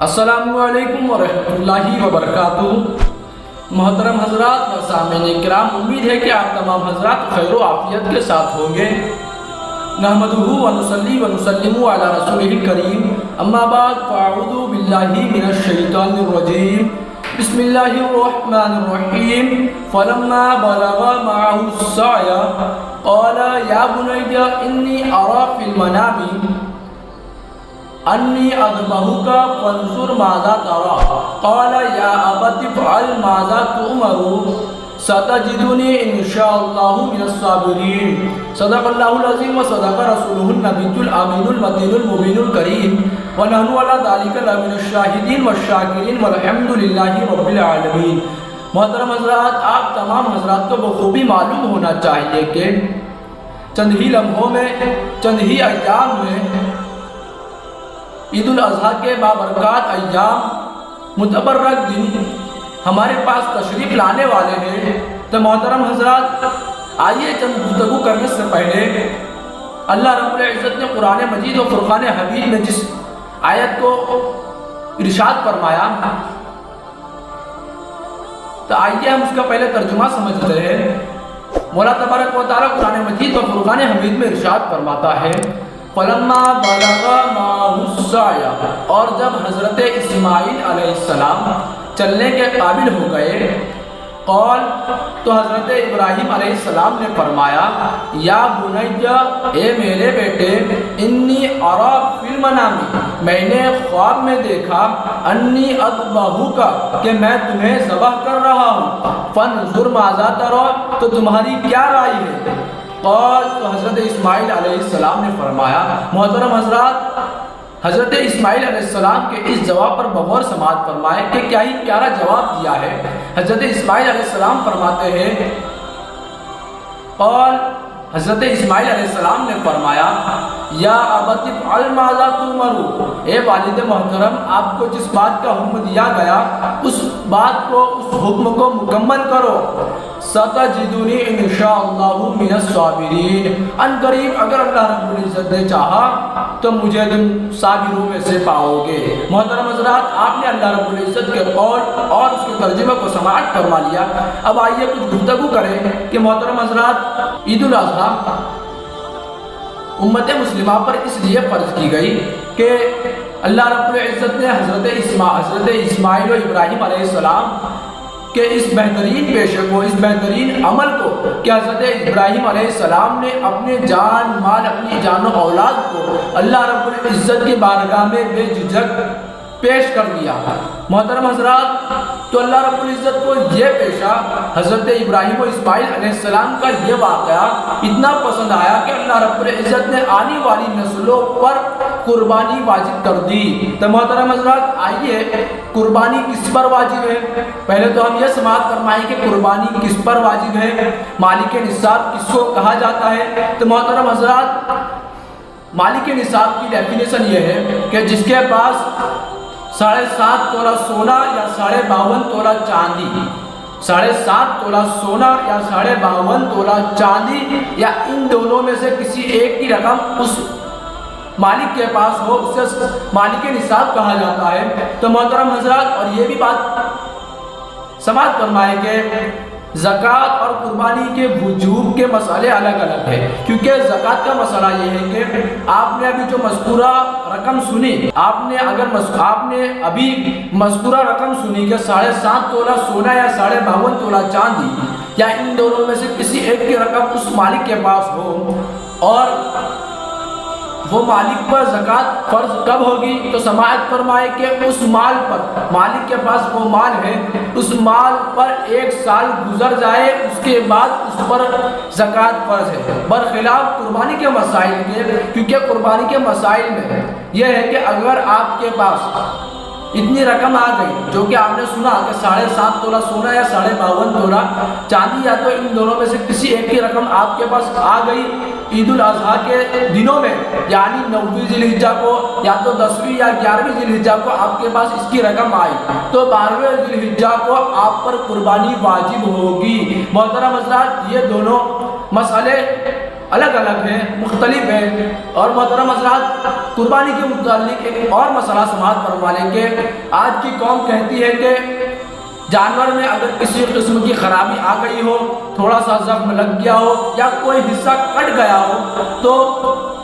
السلام علیکم ورحمۃ اللہ وبرکاتہ۔ محترم حضرات و سامعین کرام، امید ہے کہ آپ تمام حضرات خیر و عافیت کے ساتھ ہوں گے۔ نحمدہ و نصلی و نسلم علی رسولہ الکریم، اما بعد فاعوذ باللہ من الشیطان الرجیم، بسم اللہ الرحمن الرحیم۔ فلما بلغ معه السعی قال یا بنی انی اری فی المنام انی اذبحک فانظر ماذا تری قال یا ابت افعل ماذا تؤمر ستجدنی ان شاء اللہ من الصابرین۔ صدق اللہ العظیم و صدق رسولہ النبی الامین المتین المبین الکریم، ونحن علی ذلک لمن الشاہدین والشاکرین والحمد للہ رب العالمین۔ محترم حضرات، آپ تمام حضرات کو بخوبی معلوم ہونا چاہیے کہ چند ہی لمحوں میں، چند ہی ایام میں عید الاضحیٰ کے بابرکات ایام، متبرک دن ہمارے پاس تشریف لانے والے ہیں۔ تو محترم حضرات، آئیے چند گفتگو کرنے سے پہلے اللہ رب العزت نے قرآن مجید و فرقان حمید میں جس آیت کو ارشاد فرمایا، تو آئیے ہم اس کا پہلے ترجمہ سمجھتے ہیں۔ مولا تبارک و تعالیٰ قرآن مجید و فرقان حمید میں ارشاد فرماتا ہے، فلما بلغ معه السعی، اور جب حضرت اسماعیل علیہ السلام چلنے کے قابل ہو گئے، قال، تو حضرت ابراہیم علیہ السلام نے فرمایا، یا بنی، اے میرے بیٹے، انی اری فی المنام، میں نے خواب میں دیکھا، انی اذبحک، کہ میں تمہیں ذبح کر رہا ہوں، فانظر ماذا تری، تو تمہاری کیا رائے ہے؟ قال، تو حضرت اسماعیل علیہ السلام نے فرمایا۔ محترم حضرات، حضرت اسماعیل علیہ السلام کے اس جواب پر بغور سماعت فرمائے کہ کیا ہی پیارا جواب دیا ہے۔ حضرت اسماعیل علیہ السلام فرماتے ہیں، قال، حضرت اسماعیل علیہ السلام نے فرمایا، یا ابت افعل ماذا تؤمر، اے والد محترم، آپ کو جس بات کا حکم دیا گیا اس بات کو، اس حکم کو مکمل کرو۔ ستجدنی ان شاء اللہ من الصابرین، ان قریب اگر اللہ رب العزت نے چاہا تو مجھے تم صابروں میں سے پاؤ گے۔ محترم حضرات، آپ نے اللہ رب العزت کے قول اور اس کے ترجمے کو سماعت فرما لیا۔ اب آئیے کچھ گفتگو کریں کہ محترم حضرات، عید الاضحیٰ امت مسلمہ پر اس لیے فرض کی گئی کہ اللہ رب العزت نے حضرت اسماعیل و ابراہیم علیہ السلام کہ اس بہترین پیشے کو، اس بہترین عمل کو کہ حضرت ابراہیم علیہ السلام نے اپنے جان مال، اپنی جان و اولاد کو اللہ رب العزت کی بارگاہ میں بے جھجک پیش کر دیا۔ محترم حضرات، تو اللہ رب العزت کو یہ پیشہ، حضرت ابراہیم و اسماعیل علیہ السلام کا یہ واقعہ اتنا پسند آیا کہ اللہ رب العزت نے آنے والی نسلوں پر قربانی واجب کر دی۔ تو محترم حضرات، آئیے قربانی کس پر واجب ہے؟ پہلے تو ہم یہ سماعت فرمائیں کہ قربانی کس پر واجب ہے، مالک نصاب کس کو کہا جاتا ہے؟ تو محترم حضرات، مالک نصاب کی ڈیفینیشن یہ ہے کہ جس کے پاس 7.5 تولہ سونا یا 52.5 تولہ چاندی، 7.5 تولہ سونا یا 52.5 تولہ چاندی، یا ان دونوں میں سے کسی ایک کی رقم اس مالک کے پاس ہو، اسے مالک نصاب کہا جاتا ہے۔ تو محترم حضرات، اور یہ بھی بات سماعت فرمائے کہ زکوٰۃ اور قربانی کے وجوب کے مسئلے الگ الگ ہیں، کیونکہ زکوٰۃ کا مسئلہ یہ ہے کہ آپ نے ابھی جو مذکورہ رقم سنی، آپ نے ابھی مذکورہ رقم سنی کہ 7.5 تولہ سونا یا 52.5 تولہ چاندی، یا ان دونوں میں سے کسی ایک کی رقم اس مالک کے پاس ہو، اور وہ مالک پر زکوٰۃ فرض کب ہوگی؟ تو سماعت فرمائے کہ اس مال پر، مالک کے پاس وہ مال ہے، اس مال پر 1 سال گزر جائے، اس کے بعد اس پر زکوٰۃ فرض ہے، برخلاف قربانی کے مسائل کے، کیونکہ قربانی کے مسائل میں یہ ہے کہ اگر آپ کے پاس اتنی رقم آ گئی، جو کہ آپ نے سنا کہ 7.5 تولہ سونا یا 52.5 تولہ چاندی، یا تو ان دونوں میں سے کسی ایک کی رقم آپ کے پاس آ گئی عید الاضحیٰ کے دنوں میں، یعنی 9ویں ذی الحجہ کو یا تو 10ویں یا 11ویں ذی الحجہ کو آپ کے پاس اس کی رقم آئی، تو 12ویں ذی الحجہ کو آپ پر قربانی واجب ہوگی۔ محترم حضرات، یہ دونوں مسئلے الگ الگ ہیں، مختلف ہیں۔ اور محترم حضرات، قربانی کے متعلق ایک اور مسئلہ سماعت فرما لیں کہ آج کی قوم کہتی ہے کہ جانور میں اگر کسی قسم کی خرابی آ گئی ہو، تھوڑا سا زخم لگ گیا ہو یا کوئی حصہ کٹ گیا ہو تو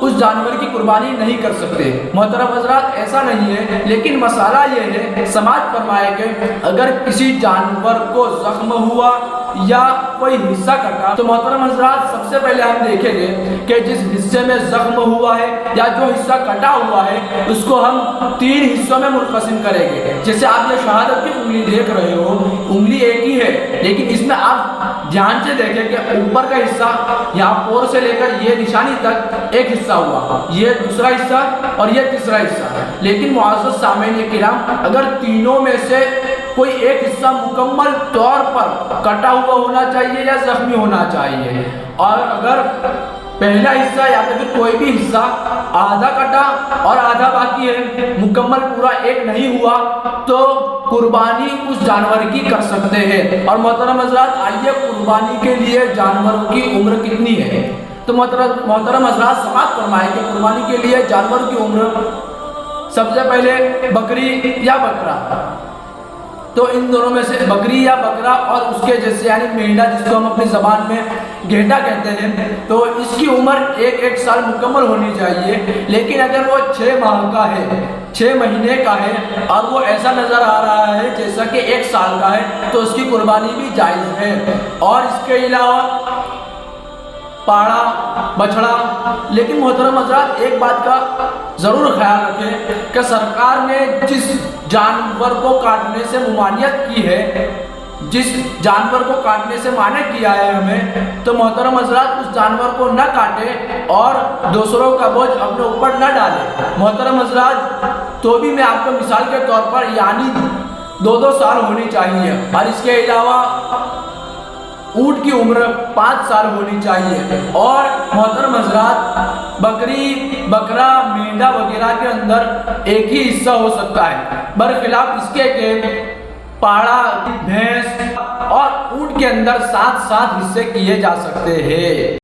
اس جانور کی قربانی نہیں کر سکتے۔ محترم حضرات، ایسا نہیں ہے، لیکن مسئلہ یہ ہے، سماعت فرمائے کہ اگر کسی جانور کو زخم ہوا یا کوئی حصہ کٹا تو محترم حضرات سب سے پہلے ہم دیکھیں گے کہ جس حصے میں زخم ہوا ہے یا جو حصہ کٹا ہوا ہے اس کو ہم 3 حصوں میں منقسم کریں گے۔ جیسے آپ یہ شہادت کی انگلی دیکھ رہے ہو، انگلی ایک ہی ہے، لیکن اس میں آپ دھیان سے دیکھیں کہ اوپر کا حصہ یہاں پور سے لے کر یہ نشانی تک ایک حصہ ہوا، یہ دوسرا حصہ اور یہ تیسرا حصہ۔ لیکن معزز سامعین کرام، اگر تینوں میں سے کوئی ایک حصہ مکمل طور پر کٹا ہوا ہونا چاہیے یا زخمی ہونا چاہیے، اور اگر پہلا حصہ یا پھر کوئی بھی حصہ آدھا کٹا اور آدھا باقی ہے، مکمل پورا ایک نہیں ہوا، تو قربانی اس جانور کی کر سکتے ہیں۔ اور محترم حضرات، آئیے قربانی کے لیے جانوروں کی عمر کتنی ہے؟ تو محترم حضرات سماعت فرمائیں کہ قربانی کے لیے جانور کی عمر سب سے پہلے بکری یا بکرا، تو ان دونوں میں سے بکری یا بکرا اور اس کے جیسے یعنی مینڈا، جس کو ہم اپنی زبان میں گھیٹا کہتے ہیں، تو اس کی عمر 1 سال مکمل ہونی چاہیے۔ لیکن اگر وہ 6 ماہ کا ہے، 6 مہینے کا ہے اور وہ ایسا نظر آ رہا ہے جیسا کہ 1 سال کا ہے، تو اس کی قربانی بھی جائز ہے۔ اور اس کے علاوہ پاڑا، بچھڑا۔ لیکن محترم حضرات، ایک بات کا ضرور خیال رکھیں کہ سرکار نے جس جانور کو کاٹنے سے ممانعت کی ہے، جس جانور کو کاٹنے سے منع کیا ہے ہمیں، تو محترم حضرات اس جانور کو نہ کاٹے اور دوسروں کا بوجھ اپنے اوپر نہ ڈالے۔ محترم حضرات، تو بھی میں آپ کو مثال کے طور پر یعنی 2 سال ہونی چاہیے، اور اس کے علاوہ اونٹ کی عمر 5 سال ہونی چاہیے۔ اور محترم حضرات، بکری، بکرا، مینڈا وغیرہ کے اندر ایک ہی حصہ ہو سکتا ہے، برخلاف اس کے کہ پاڑا، بھینس اور اونٹ کے اندر 7 حصے کیے جا سکتے ہیں۔